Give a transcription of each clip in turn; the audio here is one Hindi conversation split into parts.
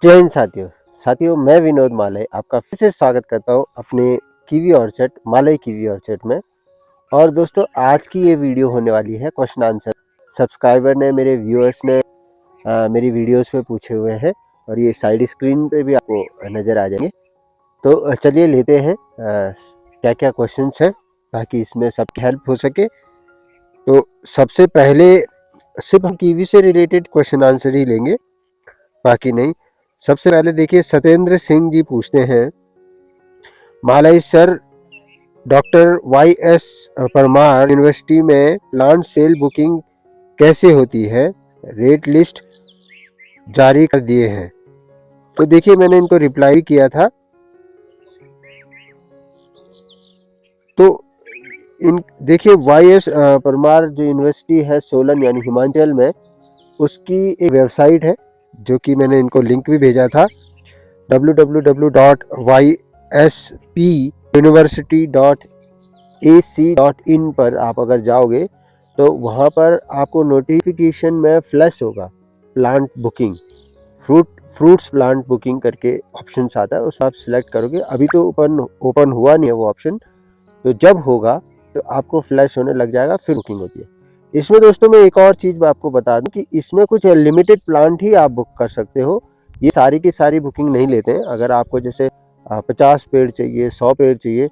जय हिंद साथियों मैं विनोद माले आपका फिर से स्वागत करता हूं अपने कीवी ऑर्चर्ड माले कीवी ऑर्चर्ड में। और दोस्तों आज की ये वीडियो होने वाली है क्वेश्चन आंसर। सब्सक्राइबर ने मेरे व्यूअर्स ने मेरी वीडियोस में पूछे हुए हैं और ये साइड स्क्रीन पे भी आपको नज़र आ जाएंगे। तो चलिए लेते हैं क्या क्या क्वेश्चंस हैं ताकि इसमें सबकी हेल्प हो सके। तो सबसे पहले सिर्फ हम कीवी से रिलेटेड क्वेश्चन आंसर ही लेंगे, बाकी नहीं। सबसे पहले देखिए सत्येंद्र सिंह जी पूछते हैं, Malay sir doctor YS Parmar University में प्लांट सेल बुकिंग कैसे होती है, रेट लिस्ट जारी कर दिए हैं। तो देखिए मैंने इनको रिप्लाई किया था। तो इन देखिए YS परमार जो यूनिवर्सिटी है सोलन यानी हिमाचल में, उसकी एक वेबसाइट है जो कि मैंने इनको लिंक भी भेजा था www.yspuniversity.ac.in पर आप अगर जाओगे तो वहाँ पर आपको नोटिफिकेशन में फ्लैश होगा plant booking, fruits plant booking करके ऑप्शन आता है, उसमें आप सिलेक्ट करोगे। अभी तो ओपन हुआ नहीं है वो ऑप्शन, तो जब होगा तो आपको फ्लैश होने लग जाएगा, फिर बुकिंग होती है। इसमें दोस्तों मैं एक और चीज़ मैं आपको बता दूं कि इसमें कुछ लिमिटेड प्लांट ही आप बुक कर सकते हो, ये सारी की सारी बुकिंग नहीं लेते हैं। अगर आपको जैसे 50 पेड़ चाहिए, 100 पेड़ चाहिए,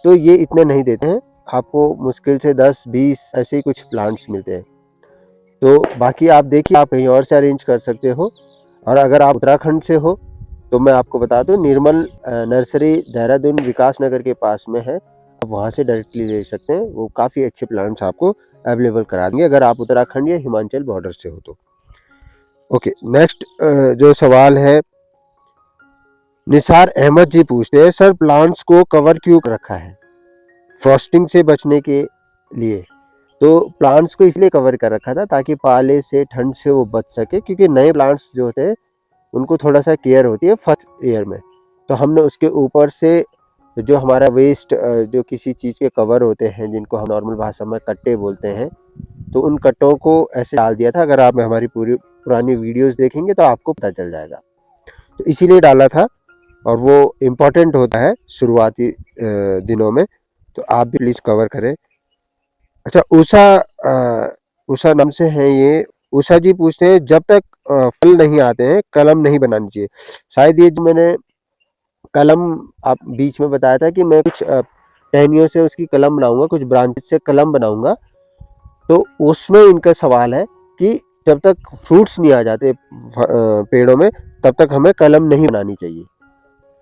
तो ये इतने नहीं देते हैं आपको, मुश्किल से 10-20 ऐसे ही कुछ प्लांट्स मिलते हैं। तो बाकी आप देखिए, आप कहीं और से अरेंज कर सकते हो। और अगर आप उत्तराखंड से हो तो मैं आपको बता दूं, निर्मल नर्सरी देहरादून विकास नगर के पास में है, आप वहाँ से डायरेक्टली ले सकते हैं। वो काफ़ी अच्छे प्लांट्स आपको अवेलेबल करा देंगे अगर आप उत्तराखंड या हिमाचल बॉर्डर से हो तो। ओके, नेक्स्ट जो सवाल है निसार अहमद जी पूछते हैं, सर प्लांट्स को कवर क्यों रखा है, फ्रॉस्टिंग से बचने के लिए। तो प्लांट्स को इसलिए कवर कर रखा था ताकि पाले से, ठंड से वो बच सके, क्योंकि नए प्लांट्स जो होते हैं उनको थोड़ा सा केयर होती है फर्स्ट ईयर में। तो हमने उसके ऊपर से जो हमारा वेस्ट, जो किसी चीज़ के कवर होते हैं जिनको हम नॉर्मल भाषा में कट्टे बोलते हैं, तो उन कट्टों को ऐसे डाल दिया था। अगर आप हमारी पूरी पुरानी वीडियोस देखेंगे तो आपको पता चल जाएगा। तो इसीलिए डाला था और वो इम्पोर्टेंट होता है शुरुआती दिनों में, तो आप भी प्लीज़ कवर करें। अच्छा, उषा नाम से हैं ये। उषा जी पूछते हैं, जब तक फल नहीं आते हैं कलम नहीं बनानी चाहिए। शायद ये जो मैंने कलम आप बीच में बताया था कि मैं कुछ टहनियों से उसकी कलम बनाऊंगा, कुछ ब्रांचेस से कलम बनाऊंगा, तो उसमें इनका सवाल है कि जब तक फ्रूट्स नहीं आ जाते पेड़ों में तब तक हमें कलम नहीं बनानी चाहिए।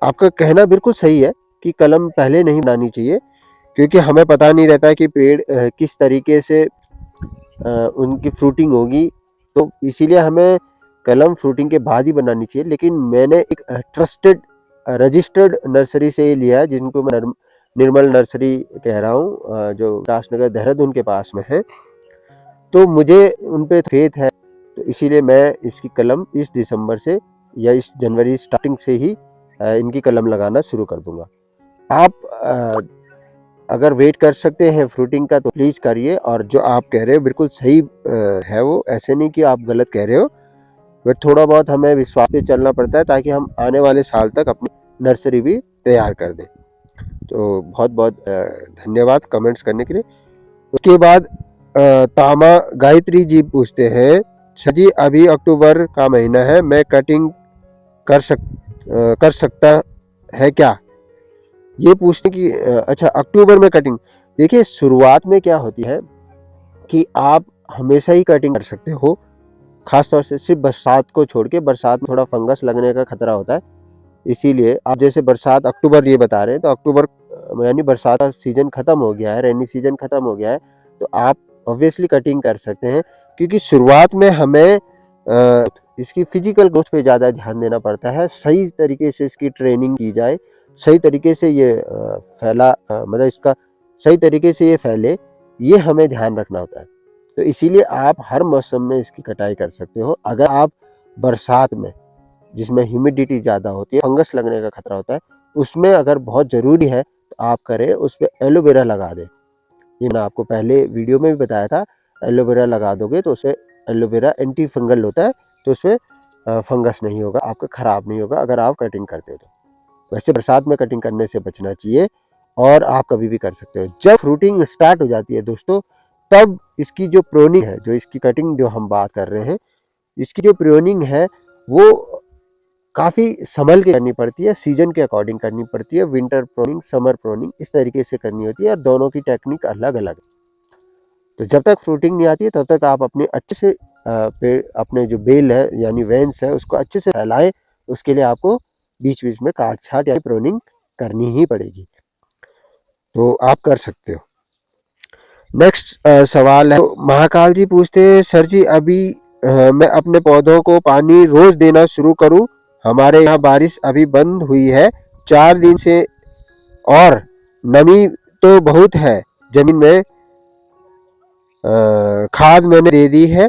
आपका कहना बिल्कुल सही है कि कलम पहले नहीं बनानी चाहिए, क्योंकि हमें पता नहीं रहता कि पेड़ किस तरीके से उनकी फ्रूटिंग होगी, तो इसीलिए हमें कलम फ्रूटिंग के बाद ही बनानी चाहिए। लेकिन मैंने एक ट्रस्टेड रजिस्टर्ड नर्सरी से लिया है, जिनको मैं निर्मल नर्सरी कह रहा हूँ, जो विकासनगर देहरादून के पास में है। तो मुझे उन पे फेथ है, तो इसीलिए मैं इसकी कलम इस दिसंबर से या इस जनवरी स्टार्टिंग से ही इनकी कलम लगाना शुरू कर दूंगा। आप अगर वेट कर सकते हैं फ्रूटिंग का तो प्लीज़ करिए। और जो आप कह रहे हो बिल्कुल सही है, वो ऐसे नहीं कि आप गलत कह रहे हो, बट थोड़ा बहुत हमें विश्वास पे चलना पड़ता है ताकि हम आने वाले साल तक अपनी नर्सरी भी तैयार कर दें। तो बहुत बहुत धन्यवाद कमेंट्स करने के लिए। उसके बाद तामा गायत्री जी पूछते हैं, सर जी अभी अक्टूबर का महीना है, मैं कटिंग कर सकता है क्या। ये पूछते कि अच्छा अक्टूबर में कटिंग। देखिए शुरुआत में क्या होती है कि आप हमेशा ही कटिंग कर सकते हो, खासतौर से सिर्फ बरसात को छोड़ के। बरसात में थोड़ा फंगस लगने का खतरा होता है, इसीलिए आप जैसे बरसात अक्टूबर ये बता रहे हैं, तो अक्टूबर यानी बरसात का सीजन खत्म हो गया है, रेनी सीजन खत्म हो गया है, तो आप ऑब्वियसली कटिंग कर सकते हैं। क्योंकि शुरुआत में हमें इसकी फिजिकल ग्रोथ पे ज़्यादा ध्यान देना पड़ता है, सही तरीके से इसकी ट्रेनिंग की जाए, सही तरीके से ये मतलब इसका सही तरीके से ये फैले, ये हमें ध्यान रखना होता है। तो इसीलिए आप हर मौसम में इसकी कटाई कर सकते हो। अगर आप बरसात में, जिसमें ह्यूमिडिटी ज़्यादा होती है, फंगस लगने का खतरा होता है, उसमें अगर बहुत ज़रूरी है तो आप करें, उस पर एलोवेरा लगा दें। ये मैंने आपको पहले वीडियो में भी बताया था, एलोवेरा लगा दोगे तो उससे, एलोवेरा एंटी फंगल होता है, तो उसमें फंगस नहीं होगा, आपका ख़राब नहीं होगा अगर आप कटिंग करते हो तो। वैसे बरसात में कटिंग करने से बचना चाहिए और आप कभी भी कर सकते हो। जब फ्रूटिंग स्टार्ट हो जाती है दोस्तों, तब इसकी जो प्रूनिंग है, जो इसकी कटिंग जो हम बात कर रहे हैं, इसकी जो प्रूनिंग है वो काफ़ी संभल के करनी पड़ती है, सीजन के अकॉर्डिंग करनी पड़ती है। विंटर प्रूनिंग, समर प्रूनिंग, इस तरीके से करनी होती है और दोनों की टेक्निक अलग-अलग है। तो जब तक फ्रूटिंग नहीं आती है तब तक आप अपने अच्छे से पेड़, अपने जो बेल है यानी वेन्स है, उसको अच्छे से फैलाएं। उसके लिए आपको बीच-बीच में काट-छाँट यानी प्रूनिंग करनी ही पड़ेगी। तो आप कर सकते हो। नेक्स्ट सवाल है, महाकाल जी पूछते हैं, सर जी अभी मैं अपने पौधों को पानी रोज देना शुरू करूं? हमारे यहाँ बारिश अभी बंद हुई है 4 दिन से और नमी तो बहुत है जमीन में। खाद मैंने दे दी है।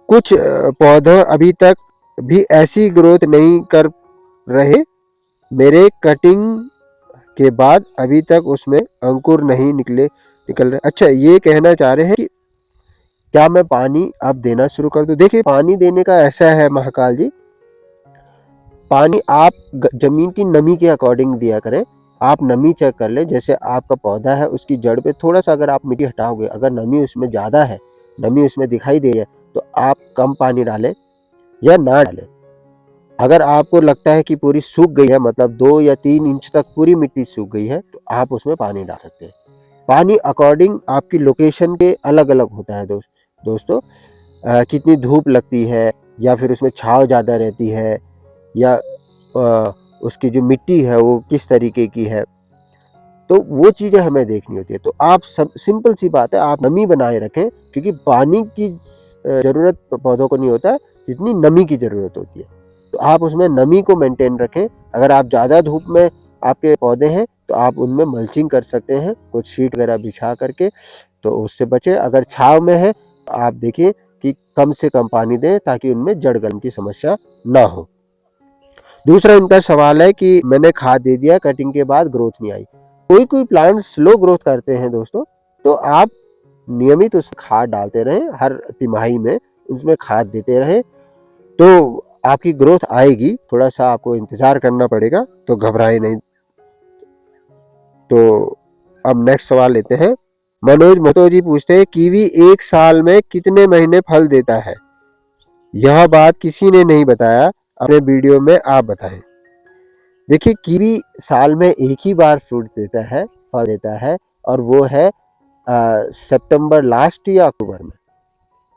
कुछ पौधे अभी तक भी ऐसी ग्रोथ नहीं कर रहे। मेरे कटिंग के बाद अभी तक उसमें अंकुर नहीं निकल रहे। अच्छा, ये कहना चाह रहे हैं कि क्या मैं पानी अब देना शुरू कर दूं? देखिए, पानी देने का ऐसा है महाकाल जी, पानी आप जमीन की नमी के अकॉर्डिंग दिया करें। आप नमी चेक कर लें, जैसे आपका पौधा है उसकी जड़ पे थोड़ा सा अगर आप मिट्टी हटाओगे, अगर नमी उसमें ज़्यादा है, नमी उसमें दिखाई दे रही है, तो आप कम पानी डालें या ना डालें। अगर आपको लगता है कि पूरी सूख गई है, मतलब 2 या 3 इंच तक पूरी मिट्टी सूख गई है, तो आप उसमें पानी डाल सकते हैं। पानी अकॉर्डिंग आपकी लोकेशन के अलग-अलग होता है दोस्तों। कितनी धूप लगती है या फिर उसमें छाँव ज़्यादा रहती है या उसकी जो मिट्टी है वो किस तरीके की है, तो वो चीज़ें हमें देखनी होती है। तो आप सब सिंपल सी बात है, आप नमी बनाए रखें, क्योंकि पानी की ज़रूरत पौधों को नहीं होता जितनी नमी की ज़रूरत होती है। तो आप उसमें नमी को मेंटेन रखें। अगर आप ज़्यादा धूप में आपके पौधे हैं तो आप उनमें मल्चिंग कर सकते हैं, कुछ शीट वगैरह बिछा करके, तो उससे बचें। अगर छाँव में है तो आप देखिए कि कम से कम पानी दें ताकि उनमें जड़ गलन की समस्या ना हो। दूसरा इनका सवाल है कि मैंने खाद दे दिया, कटिंग के बाद ग्रोथ नहीं आई। कोई प्लांट स्लो ग्रोथ करते हैं दोस्तों, तो आप नियमित उसमें खाद डालते रहें, हर तिमाही में उसमें खाद देते रहें, तो आपकी ग्रोथ आएगी। थोड़ा सा आपको इंतजार करना पड़ेगा, तो घबराएं नहीं। तो अब नेक्स्ट सवाल लेते हैं। मनोज महतो जी पूछते हैं, कीवी 1 साल में कितने महीने फल देता है? यह बात किसी ने नहीं बताया, अपने वीडियो में आप बताएं। देखिए, कीवी साल में एक ही बार फ्रूट देता है, फल देता है, और वो है सितंबर लास्ट या अक्टूबर में।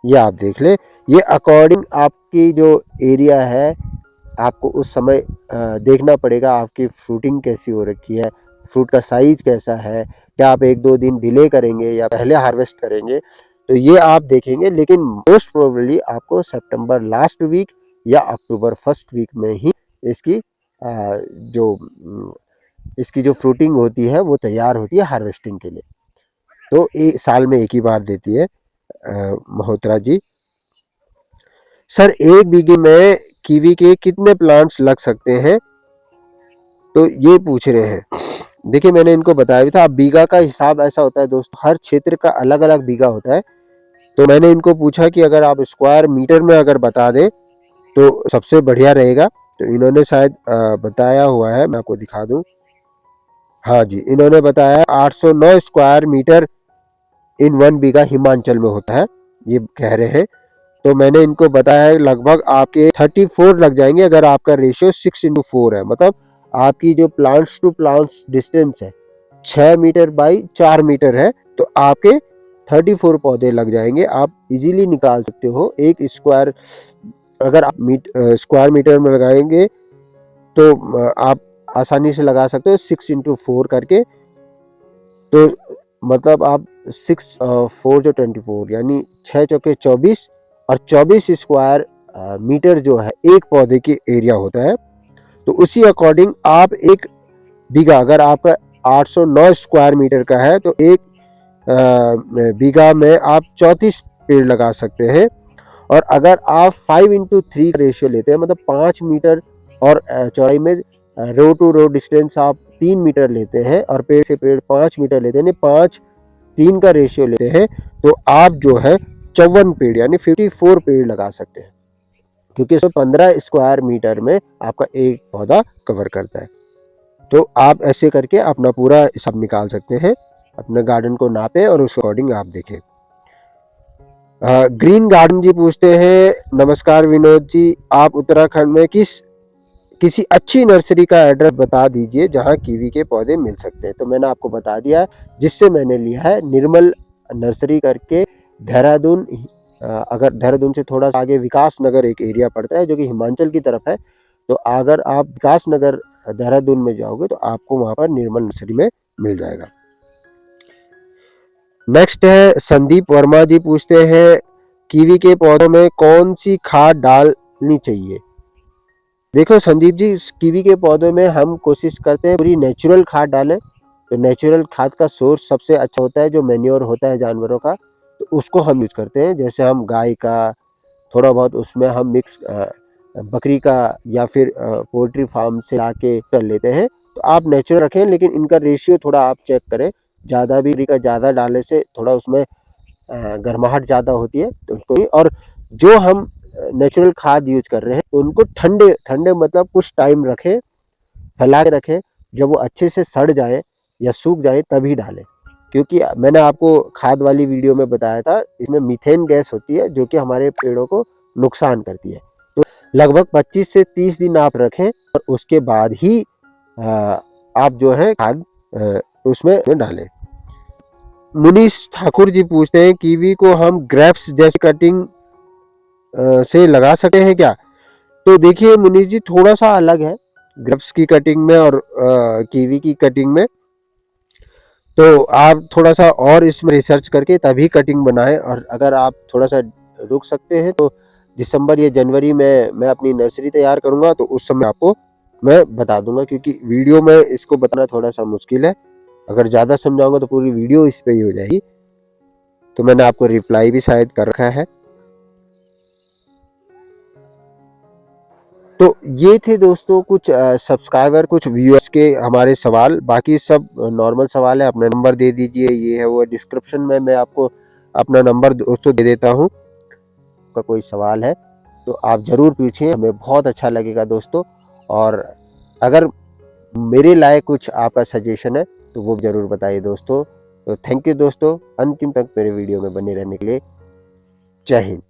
ये आप देख ले, ये अकॉर्डिंग आपकी जो एरिया है, आपको उस समय देखना पड़ेगा आपकी फ्रूटिंग कैसी हो रखी है, फ्रूट का साइज कैसा है, क्या आप 1-2 दिन डिले करेंगे या पहले हार्वेस्ट करेंगे, तो ये आप देखेंगे। लेकिन मोस्ट प्रोबेबली आपको सितंबर लास्ट वीक या अक्टूबर फर्स्ट वीक में ही इसकी इसकी जो फ्रूटिंग होती है वो तैयार होती है हार्वेस्टिंग के लिए। तो साल में एक ही बार देती है महोत्रा जी। सर, 1 बीघे में कीवी के कितने प्लांट्स लग सकते हैं? तो ये पूछ रहे हैं। देखिए, मैंने इनको बताया भी था, बीघा का हिसाब ऐसा होता है दोस्तों, हर क्षेत्र का अलग-अलग बीघा होता है। तो मैंने इनको पूछा कि अगर आप स्क्वायर मीटर में अगर बता दें तो सबसे बढ़िया रहेगा। तो इन्होंने शायद बताया हुआ है, मैं आपको दिखा दूं। हाँ जी, इन्होंने बताया 809 स्क्वायर मीटर इन 1 बीघा हिमाचल में होता है, ये कह रहे हैं। तो मैंने इनको बताया है लगभग आपके 34 लग जाएंगे अगर आपका रेशियो 6:4 है। मतलब आपकी जो प्लांट्स टू प्लांट्स डिस्टेंस है 6 मीटर बाई 4 मीटर है, तो आपके 34 पौधे लग जाएंगे। आप इजीली निकाल सकते हो। एक स्क्वायर अगर आप स्क्वायर मीटर में लगाएंगे तो आप आसानी से लगा सकते हो 6:4 करके। तो मतलब आप 6 जो 24 यानी 6 चौके 24 और 24 स्क्वायर मीटर जो है एक पौधे की एरिया होता है। तो उसी अकॉर्डिंग आप एक बीघा, अगर आपका 809 स्क्वायर मीटर का है तो एक बीघा में आप 34 पेड़ लगा सकते हैं। और अगर आप 5:3 का रेशियो लेते हैं, मतलब 5 मीटर और चौड़ाई में रो टू रो डिस्टेंस आप 3 मीटर लेते हैं और पेड़ से पेड़ 5 मीटर लेते हैं, 5:3 का रेशियो लेते हैं, तो आप जो है 54 पेड़ यानी 54 पेड़ लगा सकते हैं। क्योंकि इसमें 15 स्क्वायर मीटर में आपका एक पौधा कवर करता है। तो आप ऐसे करके अपना पूरा हिसाब निकाल सकते हैं, अपने गार्डन को नापें और उस अकॉर्डिंग आप देखें। ग्रीन गार्डन जी पूछते हैं, नमस्कार विनोद जी, आप उत्तराखंड में किसी अच्छी नर्सरी का एड्रेस बता दीजिए जहां कीवी के पौधे मिल सकते हैं। तो मैंने आपको बता दिया है, जिससे मैंने लिया है निर्मल नर्सरी करके, देहरादून। अगर देहरादून से थोड़ा सा आगे विकास नगर एक एरिया पड़ता है जो कि हिमाचल की तरफ है, तो अगर आप विकास नगर देहरादून में जाओगे तो आपको वहां पर निर्मल नर्सरी में मिल जाएगा। नेक्स्ट है संदीप वर्मा जी पूछते हैं, कीवी के पौधों में कौन सी खाद डालनी चाहिए। देखो संदीप जी, कीवी के पौधों में हम कोशिश करते हैं पूरी नेचुरल खाद डालें। तो नेचुरल खाद का सोर्स सबसे अच्छा होता है जो मैन्योर होता है जानवरों का, तो उसको हम यूज करते हैं। जैसे हम गाय का थोड़ा बहुत उसमें हम मिक्स बकरी का या फिर पोल्ट्री फार्म से लाके कर लेते हैं। तो आप नेचुरल रखें, लेकिन इनका रेशियो थोड़ा आप चेक करें। ज़्यादा भी का ज़्यादा डालने से थोड़ा उसमें गर्माहट ज़्यादा होती है, तो उसको भी। और जो हम नेचुरल खाद यूज कर रहे हैं उनको ठंडे ठंडे मतलब कुछ टाइम रखें, फैला के रखें। जब वो अच्छे से सड़ जाए या सूख जाए तभी डालें, क्योंकि मैंने आपको खाद वाली वीडियो में बताया था, इसमें मीथेन गैस होती है जो कि हमारे पेड़ों को नुकसान करती है। तो लगभग 25 से 30 दिन आप रखें और उसके बाद ही आप जो है खाद उसमें डालें। मुनीश ठाकुर जी पूछते हैं, कीवी को हम ग्रेप्स जैसी कटिंग से लगा सकते हैं क्या। तो देखिए मुनीश जी, थोड़ा सा अलग है ग्रेप्स की कटिंग में और कीवी की कटिंग में। तो आप थोड़ा सा और इसमें रिसर्च करके तभी कटिंग बनाएं। और अगर आप थोड़ा सा रुक सकते हैं तो दिसंबर या जनवरी में मैं अपनी नर्सरी तैयार करूंगा, तो उस समय आपको मैं बता दूंगा, क्योंकि वीडियो में इसको बताना थोड़ा सा मुश्किल है। अगर ज़्यादा समझाऊंगा तो पूरी वीडियो इस पे ही हो जाएगी। तो मैंने आपको रिप्लाई भी शायद कर रखा है। तो ये थे दोस्तों कुछ सब्सक्राइबर, कुछ व्यूअर्स के हमारे सवाल। बाकी सब नॉर्मल सवाल है। अपना नंबर दे दीजिए, ये है वो। डिस्क्रिप्शन में मैं आपको अपना नंबर दोस्तों दे देता हूँ। का कोई सवाल है तो आप ज़रूर पूछिए, हमें बहुत अच्छा लगेगा दोस्तों। और अगर मेरे लायक कुछ आपका सजेशन है तो वो ज़रूर बताइए दोस्तों। तो थैंक यू दोस्तों, अंतिम तक मेरे वीडियो में बने रहने के लिए। जय हिंद।